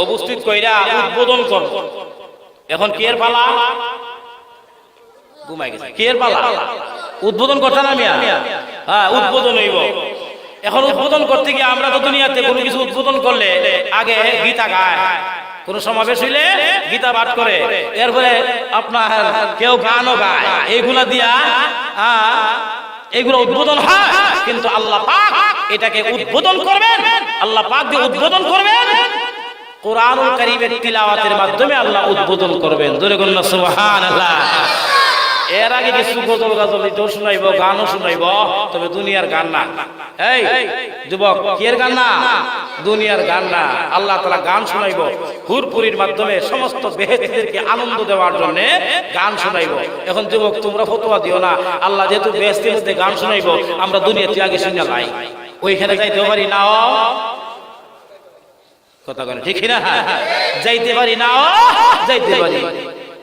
Speaker 1: উপস্থিত কইরা উদ্বোধন করব। এখন কি এর পালা? ঘুমাই গেছে। কি এর পালা? উদ্বোধন করতে না মিয়া? হ্যাঁ, উদ্বোধন হইব। এখন উদ্বোধন করতে গিয়ে আমরা তো দুনিয়াতে কোনো কিছু উদ্বোধন করলে আগে গীতা গায়, কোন সমাবেশ হইলে গীতা পাঠ করে, এরপরে আপনার কেউ গানও গায়, এইগুলা দিয়া এগুলো উদ্বোধন হয়। কিন্তু আল্লাহ পাক এটাকে উদ্বোধন করবেন, আল্লাহ পাক দিয়ে উদ্বোধন করবেন কোরআনুল কারীমের তিলাওয়াতের মাধ্যমে আল্লাহ উদ্বোধন করবেন। জোরে বলুন সুবহানাল্লাহ। এর আগে কিছু গজল গাজল তোর শুনাইব, গানও শুনাইব, তবে দুনিয়ার গান না। এই যুবক, কি এর গান না? দুনিয়ার গান না। আল্লাহ তাআলা গান শুনাইব হুরপুরির মাধ্যমে সমস্ত বেহেশতীদেরকে আনন্দ দেওয়ার জন্য গান শুনাইব। এখন যুবক, তোমরা ফতোয়া দিও না, আল্লাহ যেহেতু বেহেশতের মধ্যে গান শুনাইব, আমরা দুনিয়াতে আগে শুনে লাই, ওইখানে যাইতে পারি না। কথা বলে ঠিক না? যাইতে পারি না, যাইতে পারি।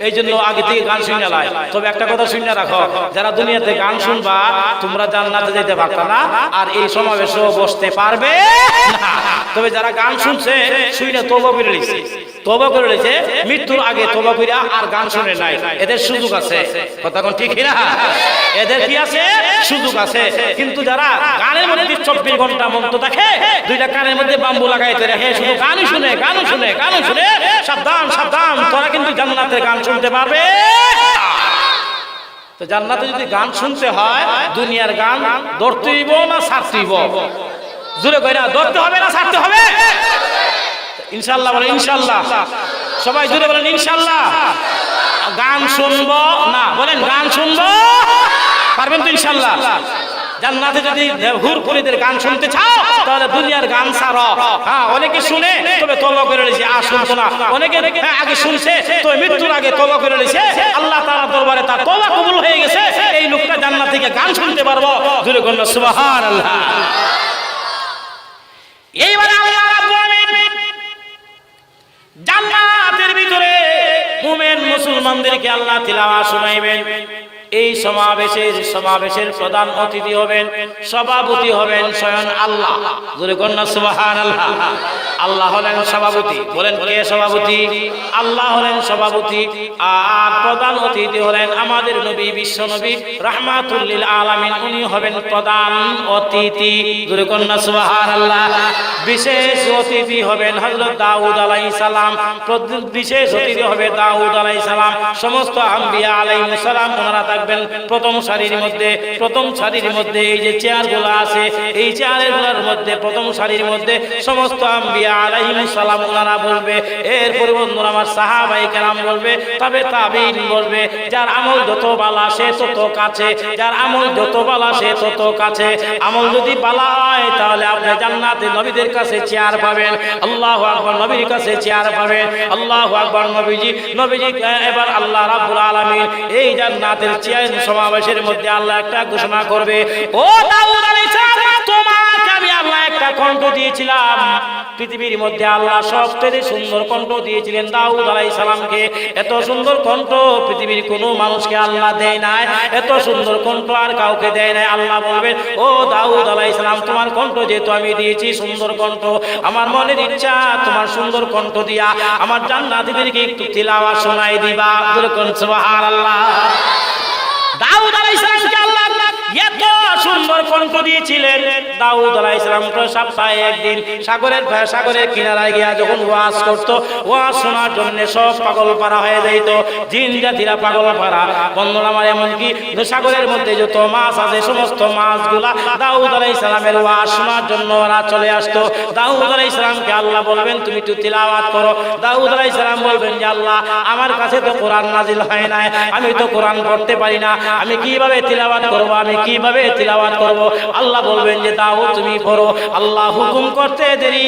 Speaker 1: এই জন্য আগে থেকে গান শুনে লাই। তবে একটা কথা শুনে রাখো, যারা দুনিয়াতে গান শুনবা তোমরা জান্নাতে যেতে পারবে না, আর এই সমাবেশেও বসতে পারবে না। তবে যারা গান শুনছে শুনে তওবা করে নিছে, তওবা করে নিছে, মৃত্যুর আগে তওবা করে আর গান শুনে নাই, এদের সুযোগ আছে। কথা কোন ঠিক না? এদের কি আছে? সুযোগ আছে। কিন্তু যারা গানের মধ্যে 24 ঘন্টা মন্ত থাকে, দুইটা কানের মধ্যে বাম্বু লাগাইতে রাখে, শুধু গানই শুনে, গানও শুনে, গানও শুনে, সাবধান সাবধান, তোরা কিন্তু জান্নাতের গান শুনতে পারবে। তো জান্নাতে যদি গান শুনতে হয়, দুনিয়ার গান ধরতে হইব না ছাড়তে হইব? জোরে কই না, ধরতে হবে না ছাড়তে হবে? ইনশাআল্লাহ বলেন ইনশাআল্লাহ। সবাই জোরে বলেন ইনশাআল্লাহ। গান শুনবো না, বলেন গান শুনবো, পারবেন তো ইনশাআল্লাহ? জান্নাতে যদি হুরপুরিদের গান শুনতে চাও, তাহলে দুনিয়ার গান ছাড়ো। হ্যাঁ, অনেকে শুনে তবে তওবা করে নিয়েছে, আর শুনতো না। অনেকে আগে শুনছে, তো মৃত্যুর আগে তওবা করে নিয়েছে, আল্লাহ তাআলার দরবারে তার তওবা কবুল হয়ে গেছে। এই লোকটা জান্নাত থেকে গান শুনতে পারবো। জোরে বলুন সুবহানাল্লাহ। এইবার আল্লাহ রাব্বুল আলামিন জান্নাতের ভিতরে মুমিন মুসলমানদেরকে আল্লাহ তিলাওয়াত শোনাইবেন। এই সমাবেশের প্রধান অতিথি হবেন, সভাপতি হবেন স্বয়ং আল্লাহ। জোরে বলুন সুবহানাল্লাহ। আল্লাহ হলেন সভাপতি। বলেন কে সভাপতি? আল্লাহ হলেন সভাপতি। আর প্রধান অতিথি হলেন আমাদের নবী, বিশ্ব নবী রাহমাতুল লিল আলামিন, উনি হবেন প্রধান অতিথি। জোরে বলুন সুবহানাল্লাহ। বিশেষ অতিথি হবেন হযরত দাউদ আলাইহিস সালাম। বিশেষ অতিথি হবে দাউদ আলাইহিস সালাম। সমস্ত আম্বিয়া আলাইহিস সালাম ওনারা থাকবেন প্রথম সারির মধ্যে। প্রথম সারির মধ্যে এই যে চেয়ারগুলো আছে, এই চেয়ারগুলোর মধ্যে প্রথম সারির মধ্যে সমস্ত আম্বিয়া আলাইহিস সালাম ওনারা বলবে। এরপর বন্ধুরা আমার সাহাবায়ে কেরাম বলবে, তবে তাবিঈন বলবে। যার আমল যত বালা সে তত কাছে, যার আমল যত বালা সে তত কাছে। আমল যদি বালা হয় তাহলে আপনি জান্নাতে নবীদের কাছে চেয়ার পাবেন। আল্লাহু আকবার, নবীর কাছে চেয়ার পাবেন। আল্লাহু আকবার, নবীজি। এবার আল্লাহ রাব্বুল আলামিন এই জান্নাতের চেয়ার সমাবেশের মধ্যে আল্লাহ একটা ঘোষণা করবে, ও দাউদ আলাইহিস সালাম, তোমাকে আমি আল্লাহ একটা কণ্ঠ দিয়েছিলাম। পৃথিবীর মধ্যে আল্লাহ সবচেয়ে সুন্দর কণ্ঠ দিয়েছিলেন দাউদ আলাইহিস সালামকে। এত সুন্দর কণ্ঠ পৃথিবীর কোনো মানুষকে আল্লাহ দেয় নাই, এত সুন্দর কণ্ঠ আর কাউকে দেয় নাই। আল্লাহ বলবেন, ও দাউদ আলাইহিস সালাম, তোমার কণ্ঠ যেহেতু আমি দিয়েছি সুন্দর কণ্ঠ, আমার মনের ইচ্ছা তোমার সুন্দর কণ্ঠ দিয়া আমার জান্নাতীদেরকে একটু তিলাওয়াত শোনাই দিবা। সুবহানাল্লাহ। দাউদ আলাইহিস সালামকে আল্লাহ এত সুন্দর কণ্ঠ দিয়েছিলেন। দাউদ আলাইহিস সালাম সপ্তাহে একদিন সাগরের কিনারায় গিয়া যখন ওয়াজ করত, ওয়াজ শোনার জন্য সব পাগল পারা হয়ে যাইত, জিন জাতিরা পাগল পারা। বন্ধুরা আমার, এমনকি সাগরের মধ্যে যত মাছ আছে সমস্ত মাছগুলা দাউদ আলাইহিস সালামের ওয়াজ শোনার জন্য ওরা চলে আসতো। দাউদ আলাইহিস সালামকে আল্লাহ বলবেন, তুমি একটু তিলাওয়াত করো। দাউদ আলাইহিস সালাম বলবেন যে আল্লাহ, আমার কাছে তো কোরআন নাজিল হয় নাই, আমি তো কোরআন পড়তে পারি না, আমি কিভাবে তিলাওয়াত করব, আমি কিভাবে তিলাওয়াত করব? আল্লাহ বলবেন যে দাউদ তুমি পড়ো। আল্লাহ হুকুম করতে দেরি,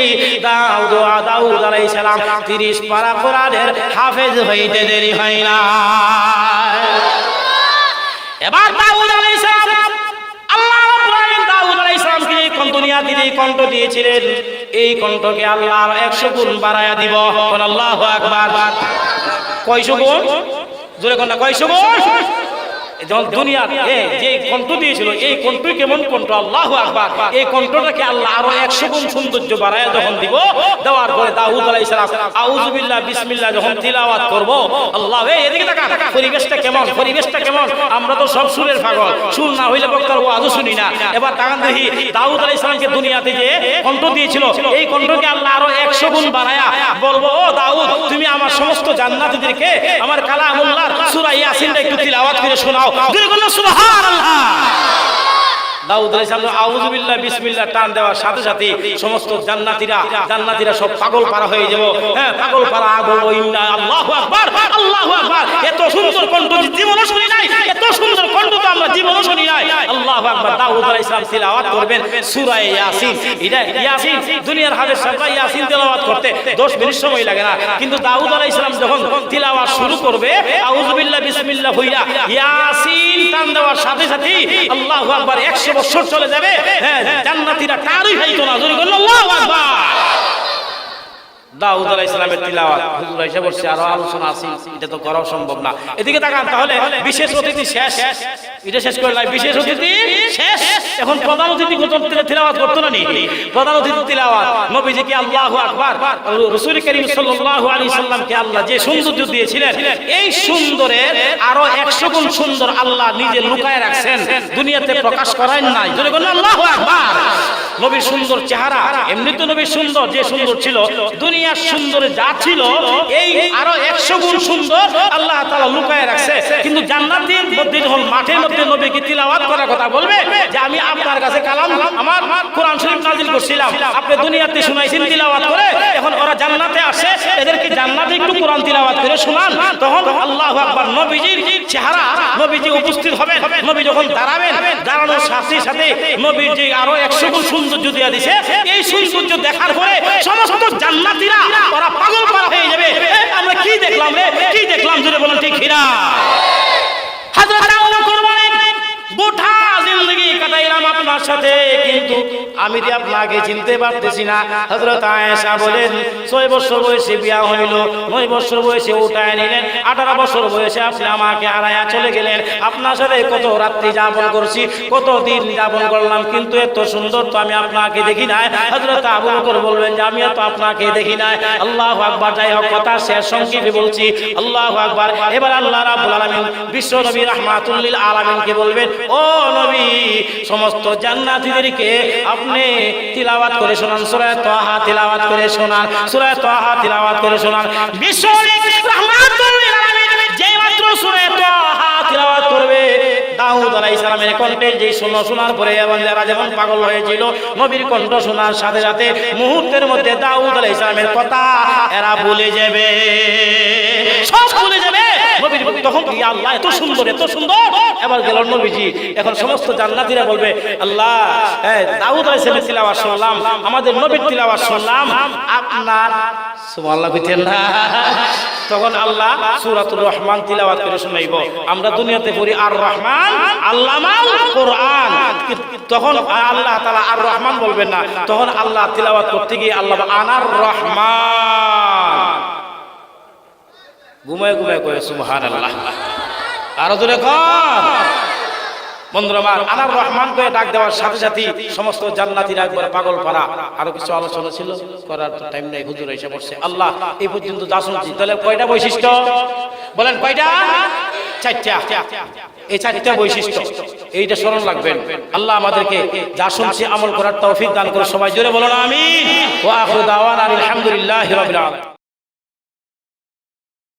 Speaker 1: দাউদ আলাইহিস সালাম 30 পারা কোরআনের হাফেজ হইতে দেরি হয় না। এবার দাউদ আলাইহিস সালাম, আল্লাহ রাব্বুল আলামিন দাউদ আলাইহিস সালামকে এই কণ্ঠ দিয়েছিলেন। এই কণ্ঠকে আল্লাহ 100 গুণ বাড়ায়া দিব। আল্লাহু আকবার। কয়শো গুণ? জোরে কোন না, কয়শো গুণ? দুনিয়ার যে কণ্ঠ দিয়েছিল এই কণ্ঠই কেমন কণ্ঠ? আল্লাহু আকবার। এই কণ্ঠটাকে আল্লাহ আরো 100 গুণ সৌন্দর্য বাড়ায় যখন দিব, দেওয়ার পরে দাউদ আলাইহিস সালাম আউযু বিল্লাহ বিসমিল্লাহ যখন তিলাওয়াত করব, আল্লাহ এদিকে তাকান, পরিবেশটা কেমন, পরিবেশটা কেমন? আমরা তো সব সুরের পাগল, সুর না হইলে বক্তার ওয়াজও শুনি না। এবার তাকান দেখি, দাউদ আলাইহিস সালামকে দুনিয়াতে যে কণ্ঠ দিয়েছিল এই কণ্ঠকে আল্লাহ আরো 100 গুণ বাড়ায়া বলবো, ও দাউদ, তুমি আমার সমস্ত জান্নাতীদেরকে আমার কালামুল্লাহর সূরা ইয়াসিনটা একটু তিলাওয়াত করে শোনাও। সুবহানাল্লাহ। দাউদ আলাইহিস সালাম আউযু বিল্লাহ বিসমিল্লাহ টান দেওয়ার সাথে সাথে সমস্ত জান্নাতীরা সব পাগল পারা হয়ে যাব। হ্যাঁ, পাগল পারা বলবো ইন্না আল্লাহু আকবার, আল্লাহু আকবার। এত সুন্দর কণ্ঠ জীবনও শুনি নাই, এত সুন্দর কণ্ঠ তো আমরা জীবনও শুনি নাই। আল্লাহু আকবার। দাউদ আলাইহিস সালাম তিলাওয়াত করবেন সূরা ইয়াসিন। এটা ইয়াসিন দুনিয়ার হাফেজ সাহেবরা ইয়াসিন তেলাওয়াত করতে 10 মিনিট সময় লাগে না, কিন্তু দাউদ আলাইহিস সালাম যখন তিলাওয়াত শুরু করবে আউযু বিল্লাহ বিসমিল্লাহ হইয়া ইয়াসিন টান দেওয়ার সাথে সাথে আল্লাহু আকবার 100 বছর চলে যাবে। হ্যাঁ, জান্নাতীরা টারই হইতো না। জোরে বলুন আল্লাহু আকবার। দাউদ আলাইহিস সালামের তিলাওয়াত হুজুর এসে বলছে, আরো আলোচনা আছে, এটা তো করা সম্ভব না। এদিকে তাকান, তাহলে বিশেষ অতিথি শেষ, এটা শেষ করে নাই, বিশেষ অতিথি শেষ। এখন প্রধান অতিথি তিলাওয়াত করতে না নি, প্রধান অতিথি তিলাওয়াত নবীজি কি আল্লাহু আকবার। রাসূল করিম সাল্লাল্লাহু আলাইহি সাল্লামকে আল্লাহ যে সৌন্দর্য দিয়েছিলেন, এই সুন্দরের আরো 100 গুণ সুন্দর আল্লাহ নিজে লুকায় রাখছেন, দুনিয়াতে প্রকাশ করেন নাই। জোরে বলুন আল্লাহু আকবার। নবীর সুন্দর চেহারা, এমনি তো নবীর সুন্দর যে সুন্দর ছিল, দুনিয়ার সুন্দরে যা ছিল এই আরো 100 গুণ সুন্দর আল্লাহ তাআলা লুকায় রাখছে। কিন্তু জান্নাতের মধ্যে যখন মাঠের মধ্যে নবীকে তিলাওয়াত করার কথা বলবে, যে আমি আপনার কাছে কালাম আমার কোরআন শরীফ নাযিল করছিলাম, আপনি দুনিয়াতে শুনাইছেন তিলাওয়াত করে, এখন ওরা জান্নাতে আসে, এদেরকে জান্নাতে একটু কোরআন তিলাওয়াত করে শোনান। তখন আল্লাহু আকবার, নবীজির চেহারা, নবীজি উপস্থিত হবেন, নবী যখন দাঁড়াবেন, দাঁড়ানোর সাথে সাথে নবীর যে আরো 100 গুণ সৌন্দর্য দিয়ে দিয়েছে, এই সৌন্দর্য দেখার পরে সমস্ত জান্নাতীরা ওরা পাগল পারা হয়ে যাবে। আমরা কি দেখলাম রে, কি দেখলাম, জোরে বলেন ঠিক কিনা। হযরত আবু বকর বলেন, গোটা জিন্দেগি কাটাইলাম আপনার সাথে, কিন্তু আমি যে আপনাকে চিনতে পারতেছি না। হযরত আয়েশা বলেন, 6 বছর বয়সে বিয়া হইল, 9 বছর বয়সে উঠায় নিলেন, 18 বছর বয়সে আপনি আমাকে হারায়া চলে গেলেন। আপনার সাথে কত রাত্রি যাপন করছি, কত দিন যাপন করলাম, কিন্তু এত সুন্দর তো আমি আপনাকে দেখি নাই। হযরত আবু বকর বলবেন যে আমি তো আপনাকে দেখি নাই। আল্লাহু আকবার। যাই হোক, কথা শেষ, সংক্ষেপে বলছি, আল্লাহু আকবার। এবার আল্লাহ রাব্বুল আলামিন বিশ্ব নবী রাহমাতুল লিল আলামিনকে বলবেন, ও নবী, সমস্ত জান্নাতীদেরকে আপনি তিলাওয়াত করে শোনান, সূরা তাহা তিলাওয়াত করে শোনান, সূরা তাহা তিলাওয়াত করে শোনান। বিশ্ব নবী রাহমাতুল লিল আলামিন যেই মাত্র সূরা তাহা তিলাওয়াত করবে, দাউদ আলাইহিস সালামের কণ্ঠে যে শোনার পরে যারা যেমন পাগল হয়েছিল, নবীর কণ্ঠ শোনার সাথে সাথে মুহূর্তের মধ্যে দাউদ আলাইহিস সালামের কথা এরা ভুলে যাবে, সব ভুলে যাবে। নবীর তখন কি আল্লাহ এত সুন্দর, এত সুন্দর। এবার গেল নবীজি, এখন সমস্ত জান্নাতীরা বলবে, আল্লাহ দাউদ আলাইহিস সালামের তিলাওয়াত শুনলাম, আমাদের নবীর তিলাওয়াত শুনলাম, আপনার সুবহানাল্লাহ কইতেন না। তখন আল্লাহ সূরাতুর রহমান তিলাওয়াত করে শোনাইব। আমরা দুনিয়াতে পড়ি আর রহমান আল্লামাল কোরআন, তখন আল্লাহ তাআলা আর রহমান বলবেন না, তখন আল্লাহ তিলাওয়াত করতে গিয়ে আল্লাহ আনার রহমান ঘুমায় ঘুমায় কয় সুবহানাল্লাহ। আরো জোরে কর। বন্ধুরা আমার, আনার রহমান করে ডাক দেওয়ার সাথে সাথে সমস্ত জান্নাতীরা একবার পাগল পারা। আরো কিছু আলোচনা ছিল, করার টাইম নাই, হুজুর এসে পড়ছে। আল্লাহ এই পর্যন্ত যা শুনছি, তাহলে কয়টা বৈশিষ্ট্য বলেন? কয়টা? 4টা। এই 4টা বৈশিষ্ট্য, এইটা স্মরণ রাখবেন। আল্লাহ আমাদেরকে যা শুনছি আমল করার তৌফিক দান করে। সবাই জোরে বলুন আমিন। ওয়া আখিরু দাওয়ানা আলহামদুলিল্লাহি রাব্বিল আলামিন।